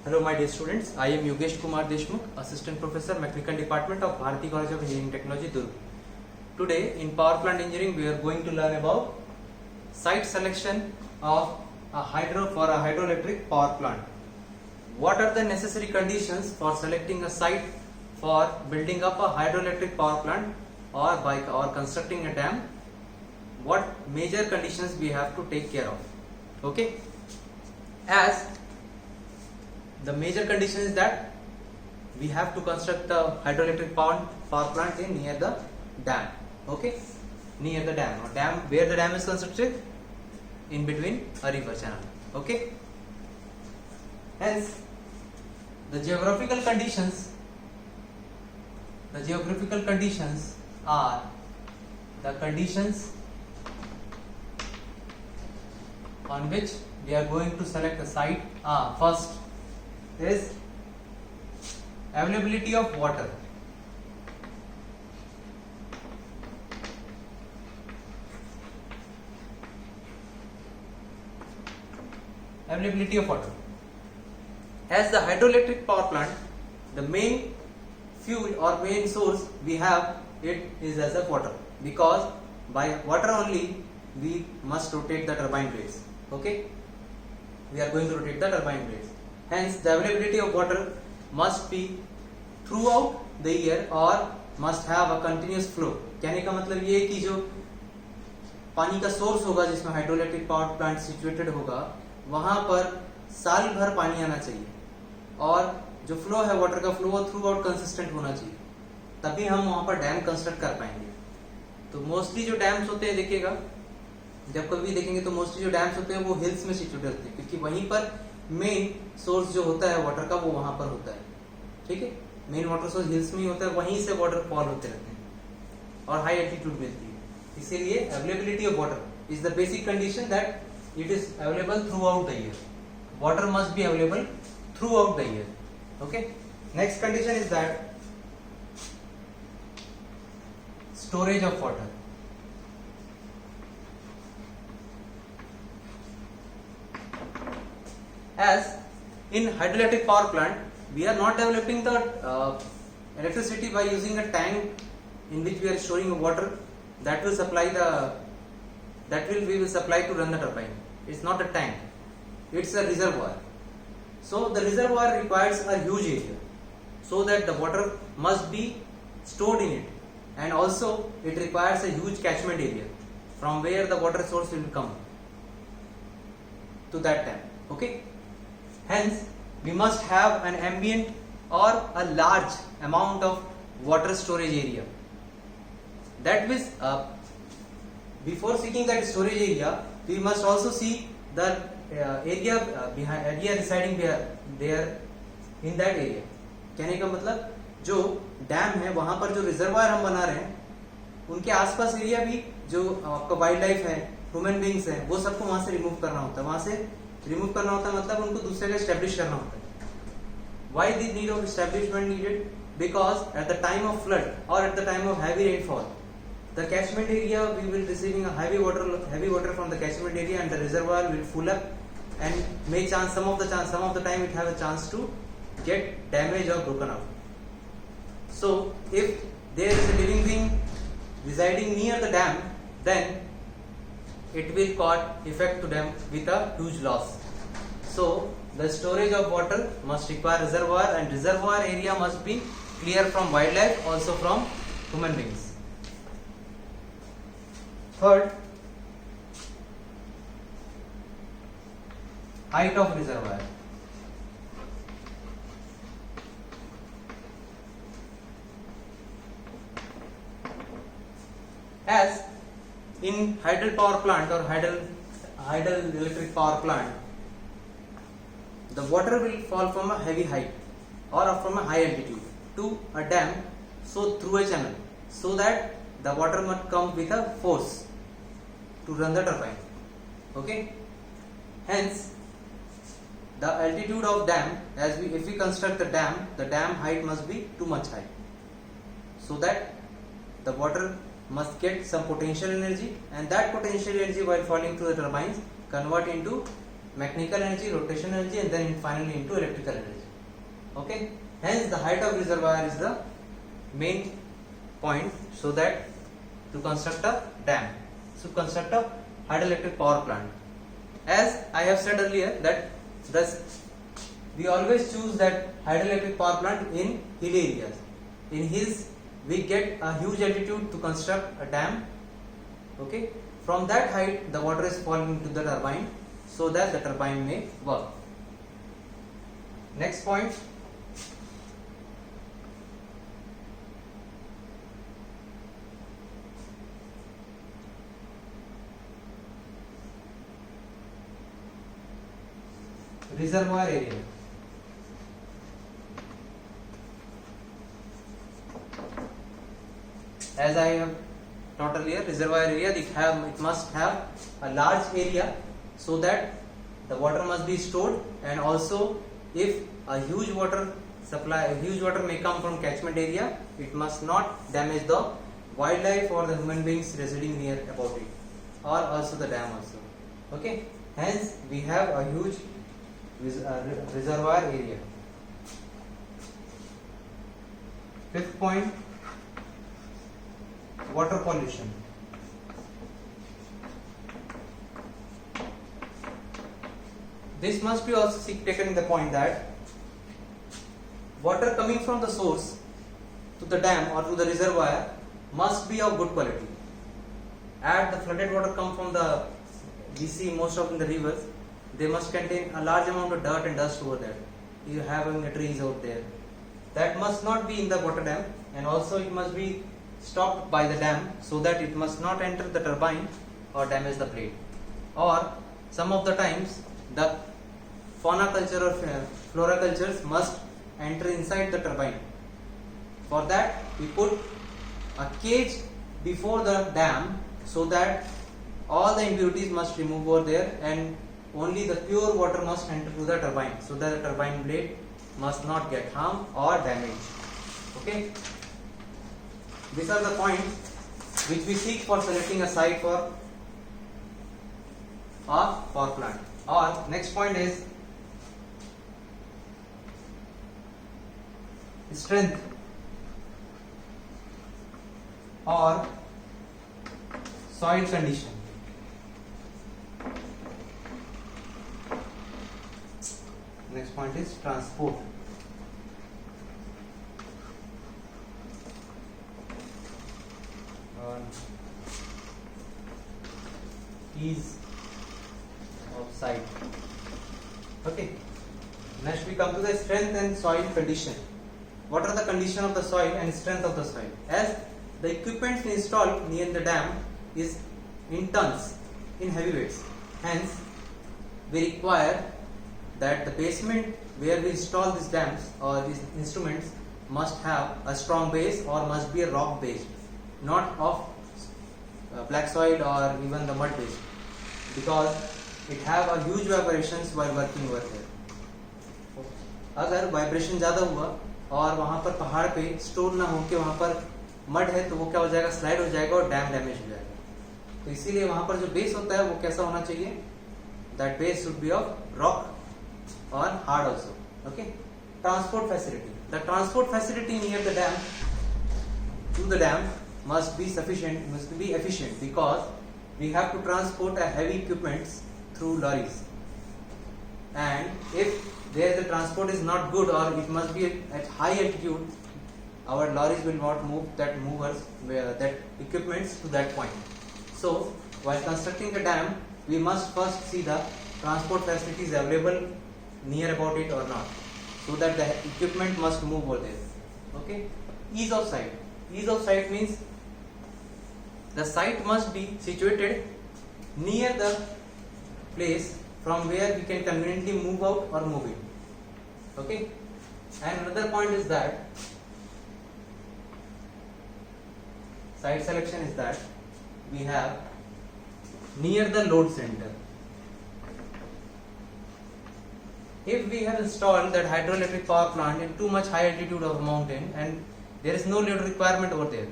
Hello my dear students, I am Yogesh Kumar Deshmukh, Assistant Professor, Mechanical Department of Bharati College of Engineering Technology, Durg. Today in Power Plant Engineering we are going to learn about site selection of a hydroelectric power plant. What are the necessary conditions for selecting a site for building up a hydroelectric power plant or constructing a dam? What major conditions we have to take care of? Okay, as the major condition is that we have to construct the hydroelectric power plant near the dam. Okay, near the dam, or dam where the dam is constructed in between a river channel. Okay, hence the geographical conditions are the conditions on which we are going to select a site. First is availability of water. Availability of water. As the hydroelectric power plant, the main fuel or main source we have it is as a water, because by water only we must rotate the turbine blades. Okay, we are going to rotate the turbine blades. Hence the availability of water must be throughout the year or must have a continuous flow. कहने का मतलब ये है कि जो पानी का source होगा जिसमें हाइड्रोइलेक्ट्रिक पावर प्लांट सिचुएटेड होगा वहां पर साल भर पानी आना चाहिए, और जो फ्लो है वाटर का फ्लो वो थ्रू आउट कंसिस्टेंट होना चाहिए, तभी हम वहां पर डैम कंस्ट्रक्ट कर पाएंगे. तो मोस्टली जो डैम्स होते हैं, देखिएगा जब कभी देखेंगे तो मोस्टली जो डैम्स होते हैं वो हिल्स में सिचुएटेड होते हैं, क्योंकि वहीं पर मेन सोर्स जो होता है वाटर का वो वहां पर होता है. ठीक है, मेन वाटर सोर्स हिल्स में ही होता है, वहीं से वाटर फॉल होते रहते हैं और हाई एल्टीट्यूड मिलती है. इसीलिए availability of water is the basic condition that it is available throughout the year. Water must be available throughout the year. Okay, next condition is that storage of water. As in hydroelectric power plant we are not developing the electricity by using a tank in which we are storing water that will we will supply to run the turbine. It's not a tank, it's a reservoir. So the reservoir requires a huge area, so that the water must be stored in it, and also it requires a huge catchment area from where the water source will come to that tank. Okay, hence we must have an ambient or a large amount of water storage area. That means before seeking that storage area, we must also see the area residing there in that area. कहने का मतलब जो dam है वहां पर जो reservoir हम बना रहे हैं उनके आसपास एरिया भी जो आपका वाइल्ड लाइफ है, ह्यूमन बींग्स है, वो सबको वहां से रिमूव करना होता है. वहां से रिमूव करना होता है मतलब उनको दूसरे जगह एस्टेब्लिश करना होता है. Why the need of establishment needed? Because at the time of flood or at the time of heavy rainfall, the catchment area we will receiving a heavy water from the catchment area, and the reservoir will full up and some of the time it have a chance to get damaged or broken out. So if there is a living being residing near the dam, then it will cause effect to them with a huge loss. So the storage of water must require reservoir, and reservoir area must be clear from wildlife, also from human beings. Third, height of reservoir. As in hydel power plant or hydel electric power plant, the water will fall from a heavy height or from a high altitude to a dam, so through a channel, so that the water must come with a force to run the turbine. Okay, hence the altitude of dam, if we construct the dam height must be too much high, so that the water must get some potential energy, and that potential energy while falling through the turbines convert into mechanical energy, rotational energy, and then finally into electrical energy. Okay, hence the height of reservoir is the main point, so that to construct a dam, to construct a hydroelectric power plant. As I have said earlier that we always choose that hydroelectric power plant in hill areas. In hills we get a huge altitude to construct a dam. Okay, from that height the water is falling into the turbine so that the turbine may work. Next point, reservoir area. As I have taught earlier, reservoir area it must have a large area so that the water must be stored, and also if a huge water may come from catchment area, it must not damage the wildlife or the human beings residing near about it, or also the dam also. Okay, hence we have a huge reservoir area. Fifth point, water pollution. This must be also taken in the point that water coming from the source to the dam or to the reservoir must be of good quality. As the flooded water come from we see most of the rivers, they must contain a large amount of dirt and dust over there. You having the trees out there, that must not be in the water dam, and also it must be stopped by the dam so that it must not enter the turbine or damage the plate. Or some of the times the fauna culture or flora cultures must enter inside the turbine. For that we put a cage before the dam so that all the impurities must remove over there, and only the pure water must enter to the turbine so that the turbine blade must not get harmed or damaged. Okay, these are the points which we seek for selecting a site for a power plant. Or next point is strength or soil condition. Next point is transport. Ease of site. Okay. Next we come to the strength and soil condition. What are the condition of the soil and strength of the soil? As the equipment installed near the dam is in tons, in heavy weights. Hence, we require that the basement where we install these dams or these instruments must have a strong base or must be a rock based, not of black soil or even the mud based, because it have a huge vibrations while working over there. अगर vibration ज़्यादा हुआ और वहाँ पर पहाड़ पे store ना हो के वहाँ पर मड है तो वो क्या हो जाएगा, स्लाइड हो जाएगा और डैम डैमेज हो जाएगा. तो इसीलिए वहाँ पर जो बेस होता है वो कैसा होना चाहिए, that base should be of rock और hard also. Okay. Transport facility. The transport facility near the dam to the dam must be sufficient, must be efficient, because we have to transport a heavy equipment through lorries, and if there the transport is not good or it must be at high altitude, our lorries will not move that equipments to that point. So while constructing the dam we must first see the transport facilities available near about it or not, so that the equipment must move over there. Okay. Ease of site. Ease of site means the site must be situated near the place from where we can conveniently move out or move in. Okay. And another point is that site selection is that we have near the load center. If we have installed that hydroelectric power plant in too much high altitude of a mountain and there is no load requirement over there,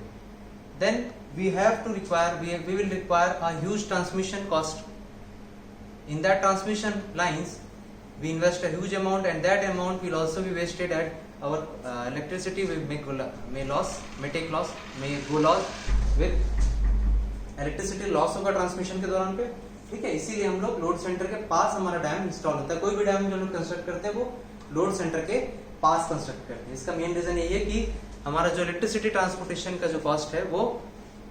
then we will require a huge transmission cost in that transmission lines we invest a huge amount, and that amount will also be wasted at our electricity may go loss with electricity loss होगा transmission के दौरान पे, ठीक है। इसीलिए हम लोग load centre के पास हमारा डैम इंस्टॉल होता है। कोई भी डैम जो लोग कंस्ट्रक्ट करते हैं वो लोड सेंटर के पास कंस्ट्रक्ट करते हैं। इसका मेन रीजन यही है कि हमारा जो इलेक्ट्रिसिटी ट्रांसपोर्टेशन का जो कॉस्ट है वो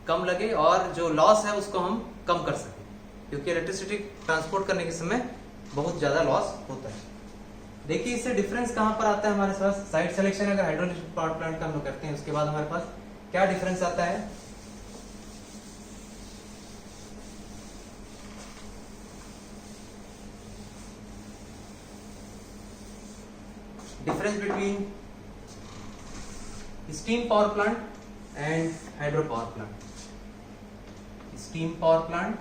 कम लगे और जो लॉस है उसको हम कम कर सकें, क्योंकि इलेक्ट्रिसिटी ट्रांसपोर्ट करने के समय बहुत ज्यादा लॉस होता है। देखिए इससे डिफरेंस कहां पर आता है हमारे पास। साइट सिलेक्शन अगर हाइड्रोइलेक्ट्रिक पावर प्लांट का हम लोग करते हैं उसके बाद हमारे पास क्या डिफरेंस आता है। Difference between steam power plant and hydro power plant. Steam power plant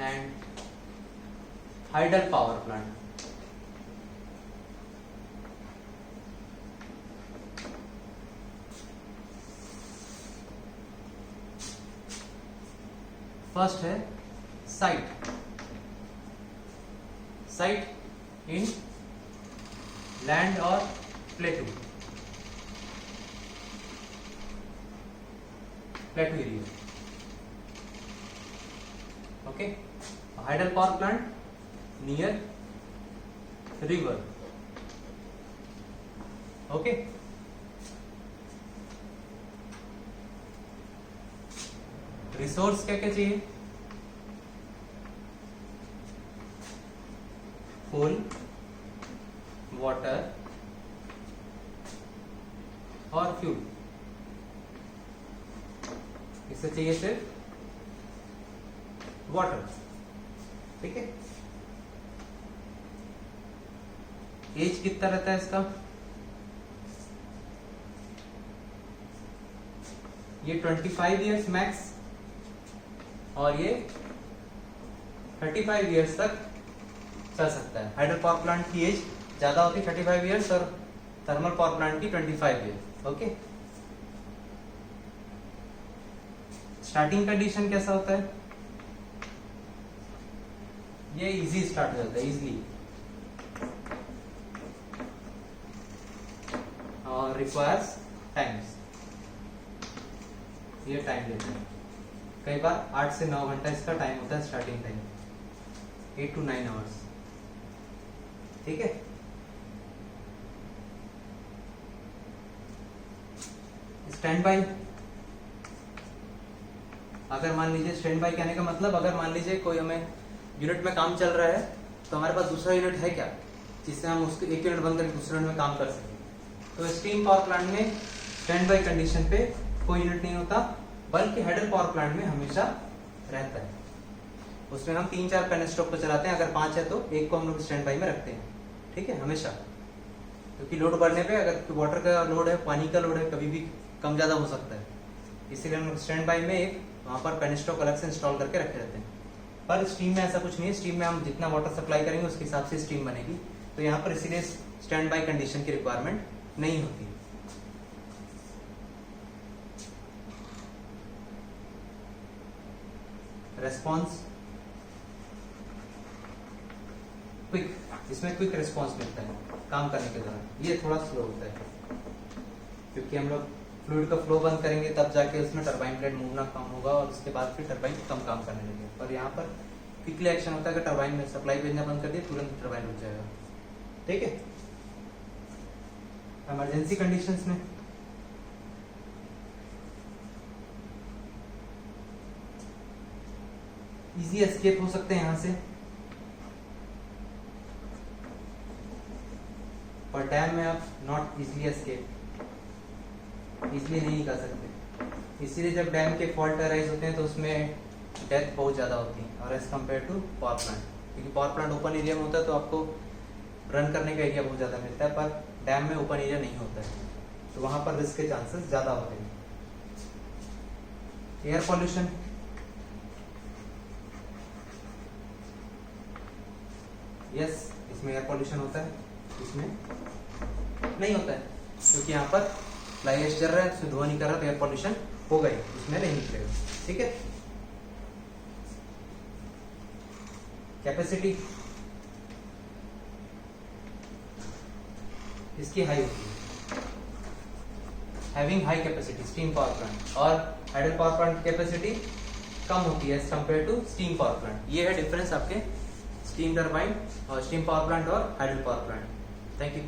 and tidal power plant. First है साइट। साइट इन लैंड और प्लेटू area, okay. Hydel power plant near river, okay. Resource क्या क्या चाहिए। कोल, वाटर और fuel. इससे चाहिए सिर्फ water, ठीक है। एज कितना रहता है इसका, ये 25 इयर्स मैक्स और ये 35 इयर्स तक चल सकता है। हाइड्रो पावर प्लांट की एज ज्यादा होती है 35 इयर्स और थर्मल पावर प्लांट की 25 इयर्स, ओके। स्टार्टिंग कंडीशन कैसा होता है, ये इजी स्टार्ट हो जाता है, इजीली, और रिक्वायर्स टाइम्स, ये टाइम लेते हैं। कई बार 8 से 9 घंटा इसका टाइम होता है स्टार्टिंग टाइम, 8 to 9 आवर्स, ठीक है। स्टैंड बाई, अगर मान लीजिए स्टैंड बाई कहने का मतलब, अगर मान लीजिए कोई हमें यूनिट में काम चल रहा है तो हमारे पास दूसरा यूनिट है क्या जिससे हम उसको एक यूनिट बंद करके दूसरे यूनिट में काम कर सकें। तो स्टीम पावर प्लांट में स्टैंड बाई कंडीशन पे कोई यूनिट नहीं होता, बल्कि हाइडल पावर प्लांट में हमेशा रहता है। उसमें हम 3-4 पेनस्टॉक पर चलाते हैं, अगर 5 है तो एक को हम लोग स्टैंड बाई में रखते हैं, ठीक है, हमेशा। क्योंकि लोड बढ़ने पे, अगर वाटर का लोड है, पानी का लोड है, कभी भी कम ज्यादा हो सकता है, इसीलिए हम स्टैंड बाई में एक वहां पर पेनस्टॉक अलग से इंस्टॉल करके रखे रहते हैं। पर स्टीम में ऐसा कुछ नहीं है। स्टीम में हम जितना वाटर सप्लाई करेंगे उसके हिसाब से स्टीम बनेगी, तो यहाँ पर इसीलिए स्टैंड बाई कंडीशन की रिक्वायरमेंट नहीं होती। रेस्पॉन्स क्विक, इसमें क्विक रेस्पॉन्स मिलता है काम करने के दौरान। ये थोड़ा स्लो होता है क्योंकि हम लोग फ्लूइड का फ्लो बंद करेंगे तब जाके उसमें टरबाइन ब्लेड मूवना कम होगा और उसके बाद फिर टरबाइन कम काम करने लगेगा। पर यहाँ पर क्विकली एक्शन होता है, अगर टरबाइन में सप्लाई भेजना बंद कर दिया तुरंत टरबाइन रुक जाएगा, ठीक है। इमरजेंसी कंडीशंस में इजी एस्केप हो सकते हैं यहाँ से, पर डैम में आप नॉट इजीली एस्केप, इजीली नहीं कर सकते। इसीलिए जब डैम के फॉल्ट अराइज होते हैं तो उसमें डेथ बहुत ज्यादा होती है और as compare to power plant, क्योंकि पावर प्लांट ओपन एरिया में होता है तो आपको रन करने का एरिया बहुत ज्यादा मिलता है, पर डैम में ओपन एरिया नहीं होता है, तो वहां पर रिस्क के चांसेस ज्यादा होते हैं। एयर पॉल्यूशन, यस, इसमें एयर पॉल्यूशन होता है, इसमें नहीं होता है, क्योंकि यहाँ पर फ्लाई ऐश चल रहा है, उसमें धुआं नहीं कर रहा, तो एयर पॉल्यूशन होगा ही, इसमें नहीं निकलेगा। ठीक है, कैपेसिटी इसकी हाई होती है, having high capacity steam power plant, और हाइडल पावर प्लांट कैपेसिटी कम होती है as compare to steam power plant. ये है डिफरेंस आपके स्टीम टरबाइन और स्टीम पावर प्लांट और hydel power plant. Thank you.